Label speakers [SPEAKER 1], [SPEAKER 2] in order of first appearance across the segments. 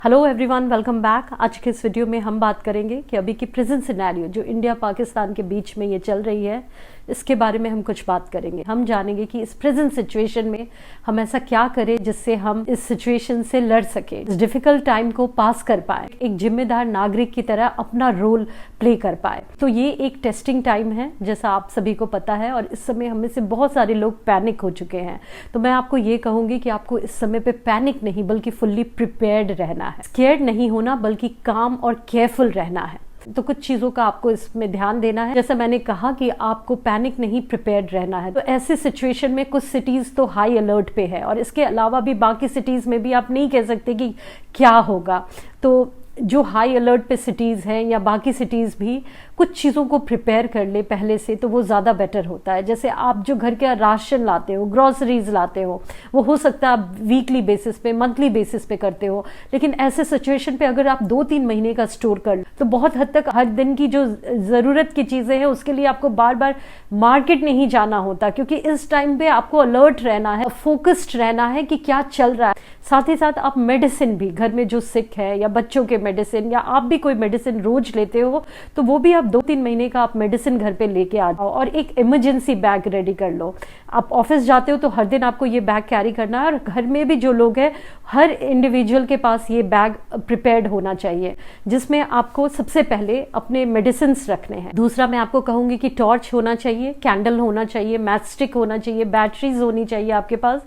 [SPEAKER 1] Hello everyone, welcome back. आज के इस वीडियो में हम बात करेंगे कि अभी की प्रेजेंट सिनेरियो जो इंडिया पाकिस्तान के बीच में ये चल रही है, इसके बारे में हम कुछ बात करेंगे। हम जानेंगे कि इस प्रेजेंट सिचुएशन में हम ऐसा क्या करें जिससे हम इस सिचुएशन से लड़ सके, इस डिफिकल्ट टाइम को पास कर पाए, एक जिम्मेदार नागरिक की तरह अपना रोल प्ले कर पाए। तो ये एक टेस्टिंग टाइम है, जैसा आप सभी को पता है, और इस समय हमें से बहुत सारे लोग पैनिक हो चुके हैं। तो मैं आपको ये कहूंगी कि आपको इस समय पे पैनिक नहीं बल्कि फुल्ली प्रिपेयर्ड रहना है। स्केयर्ड नहीं होना बल्कि काम और केयरफुल रहना है। तो कुछ चीजों का आपको इसमें ध्यान देना है। जैसा मैंने कहा कि आपको पैनिक नहीं, प्रिपेयर्ड रहना है। तो ऐसे सिचुएशन में कुछ सिटीज तो हाई अलर्ट पे है और इसके अलावा भी बाकी सिटीज में भी आप नहीं कह सकते कि क्या होगा। तो जो हाई अलर्ट पे सिटीज़ हैं या बाकी सिटीज़ भी कुछ चीज़ों को प्रिपेयर कर ले पहले से, तो वो ज़्यादा बेटर होता है। जैसे आप जो घर के राशन लाते हो, ग्रॉसरीज लाते हो, वो हो सकता है आप वीकली बेसिस पे, मंथली बेसिस पे करते हो, लेकिन ऐसे सिचुएशन पे अगर आप 2-3 महीने का स्टोर कर लो तो बहुत हद तक हर दिन की जो ज़रूरत की चीज़ें हैं उसके लिए आपको बार बार मार्केट नहीं जाना होता, क्योंकि इस टाइम पे आपको अलर्ट रहना है, फोकस्ड रहना है कि क्या चल रहा है। साथ ही साथ आप मेडिसिन भी, घर में जो सिक है या बच्चों के मेडिसिन या आप भी कोई मेडिसिन रोज लेते हो, तो वो भी आप 2-3 महीने का आप मेडिसिन घर पे लेके आ जाओ और एक इमरजेंसी बैग रेडी कर लो। आप ऑफिस जाते हो तो हर दिन आपको ये बैग कैरी करना है, और घर में भी जो लोग हैं हर इंडिविजुअल के पास ये बैग प्रिपेयर्ड होना चाहिए, जिसमें आपको सबसे पहले अपने मेडिसिन रखने हैं। दूसरा मैं आपको कहूंगी कि टॉर्च होना चाहिए, कैंडल होना चाहिए, मैच स्टिक होना चाहिए, बैटरीज होनी चाहिए आपके पास,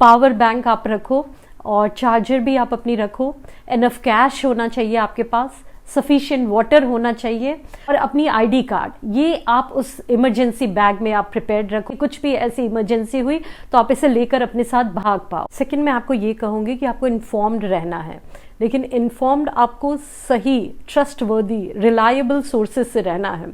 [SPEAKER 1] पावर बैंक आप रखो और चार्जर भी आप अपनी रखो, इनफ कैश होना चाहिए आपके पास, सफिशिएंट वाटर होना चाहिए और अपनी आईडी कार्ड, ये आप उस इमरजेंसी बैग में आप प्रिपेयर्ड रखो। कुछ भी ऐसी इमरजेंसी हुई तो आप इसे लेकर अपने साथ भाग पाओ। सेकंड मैं आपको ये कहूंगी कि आपको इन्फॉर्म्ड रहना है, लेकिन इन्फॉर्म्ड आपको सही, ट्रस्टवर्दी, रिलायबल सोर्सेज से रहना है।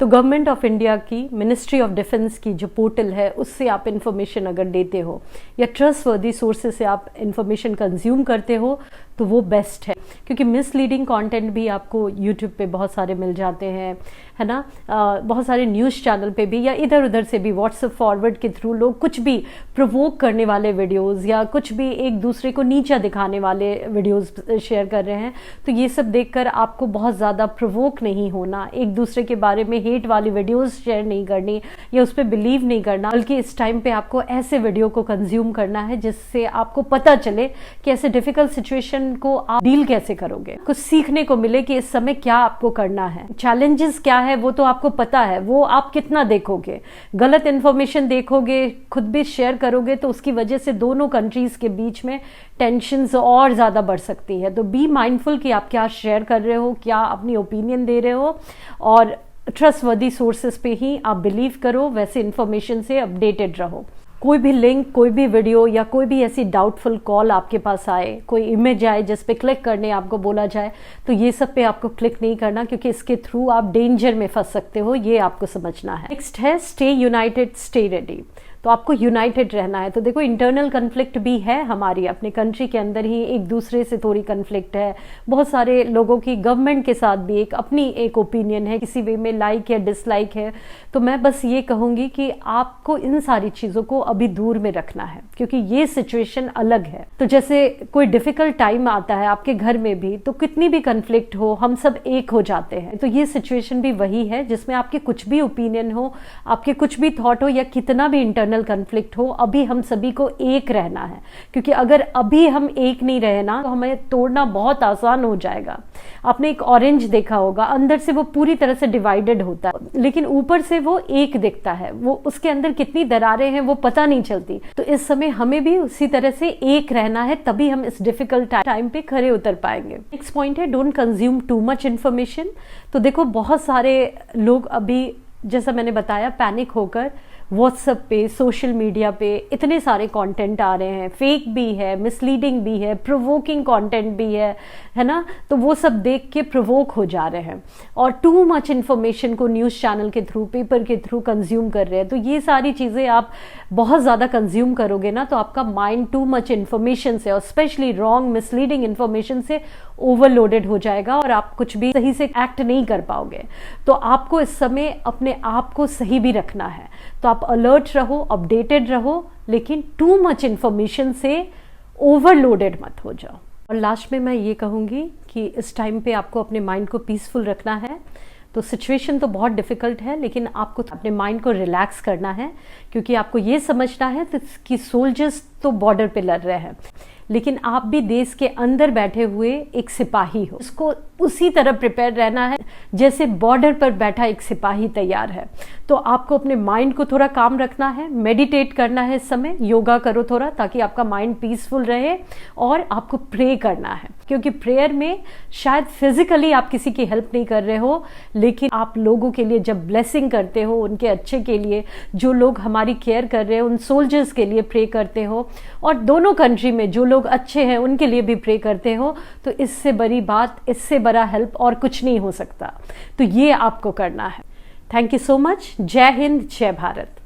[SPEAKER 1] तो गवर्नमेंट ऑफ इंडिया की मिनिस्ट्री ऑफ डिफेंस की जो पोर्टल है उससे आप इंफॉर्मेशन अगर देते हो या ट्रस्टवर्दी सोर्सेज से आप इंफॉर्मेशन कंज्यूम करते हो तो वो बेस्ट है, क्योंकि मिसलीडिंग कंटेंट भी आपको यूट्यूब पे बहुत सारे मिल जाते हैं, है ना। बहुत सारे न्यूज़ चैनल पे भी या इधर उधर से भी व्हाट्सएप फॉरवर्ड के थ्रू लोग कुछ भी प्रोवोक करने वाले वीडियोस या कुछ भी एक दूसरे को नीचा दिखाने वाले वीडियोस शेयर कर रहे हैं। तो ये सब देखकर आपको बहुत ज़्यादा प्रोवोक नहीं होना, एक दूसरे के बारे में हेट वाली वीडियोस शेयर नहीं करनी या उस पर बिलीव नहीं करना, बल्कि इस टाइम पे आपको ऐसे वीडियो को कंज्यूम करना है जिससे आपको पता चले कि ऐसे डिफिकल्ट सिचुएशन को आप डील कैसे करोगे, कुछ सीखने को मिले कि इस समय क्या आपको करना है, चैलेंजेस क्या है वो तो आपको पता है, वो आप कितना देखोगे। गलत इन्फॉर्मेशन देखोगे, खुद भी शेयर करोगे तो उसकी वजह से दोनों कंट्रीज के बीच में टेंशन्स और ज्यादा बढ़ सकती है। तो बी माइंडफुल कि आप क्या शेयर कर रहे हो, क्या अपनी ओपिनियन दे रहे हो, और ट्रस्टवर्दी सोर्सेज पे ही आप बिलीव करो, वैसे इन्फॉर्मेशन से अपडेटेड रहो। कोई भी लिंक, कोई भी वीडियो या कोई भी ऐसी डाउटफुल कॉल आपके पास आए, कोई इमेज आए जिस पे क्लिक करने आपको बोला जाए, तो ये सब पे आपको क्लिक नहीं करना, क्योंकि इसके थ्रू आप डेंजर में फंस सकते हो, ये आपको समझना है। नेक्स्ट है स्टे यूनाइटेड, स्टे रेडी। तो आपको यूनाइटेड रहना है। तो देखो, इंटरनल कन्फ्लिक्ट भी है हमारी अपने कंट्री के अंदर ही, एक दूसरे से थोड़ी कन्फ्लिक्ट है, बहुत सारे लोगों की गवर्नमेंट के साथ भी एक अपनी एक ओपिनियन है, किसी वे में लाइक या डिसलाइक है। तो मैं बस ये कहूंगी कि आपको इन सारी चीजों को अभी दूर में रखना है, क्योंकि ये सिचुएशन अलग है। तो जैसे कोई डिफिकल्ट टाइम आता है आपके घर में भी, तो कितनी भी कन्फ्लिक्ट हो हम सब एक हो जाते हैं। तो ये सिचुएशन भी वही है जिसमें आपके कुछ भी ओपिनियन हो, आपके कुछ भी थॉट हो या कितना भी इंटरनल कन्फ्लिक्ट हो, अभी हम सभी को एक रहना है, क्योंकि अगर अभी हम एक नहीं रहे ना तो हमें तोड़ना बहुत आसान हो जाएगा। आपने एक ऑरेंज देखा होगा, अंदर से वो पूरी तरह से डिवाइडेड होता है, लेकिन ऊपर से वो एक दिखता है, वो उसके अंदर कितनी दरारें हैं वो पता नहीं चलती। तो इस समय हमें भी उसी तरह से एक रहना है, तभी हम इस डिफिकल्ट टाइम पे खड़े उतर पाएंगे। नेक्स्ट पॉइंट है don't consume too much information. तो देखो, बहुत सारे लोग अभी, जैसा मैंने बताया, पैनिक होकर व्हाट्सएप पे, सोशल मीडिया पे इतने सारे कंटेंट आ रहे हैं, फेक भी है, मिसलीडिंग भी है, प्रोवोकिंग कंटेंट भी है ना। तो वो सब देख के प्रोवोक हो जा रहे हैं और टू मच इन्फॉर्मेशन को न्यूज़ चैनल के थ्रू, पेपर के थ्रू कंज्यूम कर रहे हैं। तो ये सारी चीज़ें आप बहुत ज़्यादा कंज्यूम करोगे ना, तो आपका माइंड टू मच इन्फॉर्मेशन से और स्पेशली रॉन्ग मिसलीडिंग इन्फॉर्मेशन से ओवरलोडेड हो जाएगा और आप कुछ भी सही से एक्ट नहीं कर पाओगे। तो आपको इस समय अपने आप को सही भी रखना है। तो आप अलर्ट रहो, अपडेटेड रहो, लेकिन टू मच इन्फॉर्मेशन से ओवरलोडेड मत हो जाओ। और लास्ट में मैं ये कहूँगी कि इस टाइम पे आपको अपने माइंड को पीसफुल रखना है। तो सिचुएशन तो बहुत डिफ़िकल्ट है, लेकिन आपको अपने माइंड को रिलैक्स करना है, क्योंकि आपको ये समझना है कि सोल्जर्स तो बॉर्डर पे लड़ रहे हैं, लेकिन आप भी देश के अंदर बैठे हुए एक सिपाही हो। उसको उसी तरह प्रिपेयर रहना है जैसे बॉर्डर पर बैठा एक सिपाही तैयार है। तो आपको अपने माइंड को थोड़ा काम रखना है, मेडिटेट करना है, इस समय योगा करो थोड़ा, ताकि आपका माइंड पीसफुल रहे। और आपको प्रे करना है, क्योंकि प्रेयर में शायद फिजिकली आप किसी की हेल्प नहीं कर रहे हो, लेकिन आप लोगों के लिए जब ब्लेसिंग करते हो, उनके अच्छे के लिए, जो लोग हमारी केयर कर रहे हैं उन सोल्जर्स के लिए प्रे करते हो, और दोनों कंट्री में जो लोग अच्छे हैं उनके लिए भी प्रे करते हो, तो इससे बड़ी बात, इससे बड़ा हेल्प और कुछ नहीं हो सकता। तो ये आपको करना है। Thank you so much. जय हिंद, जय भारत।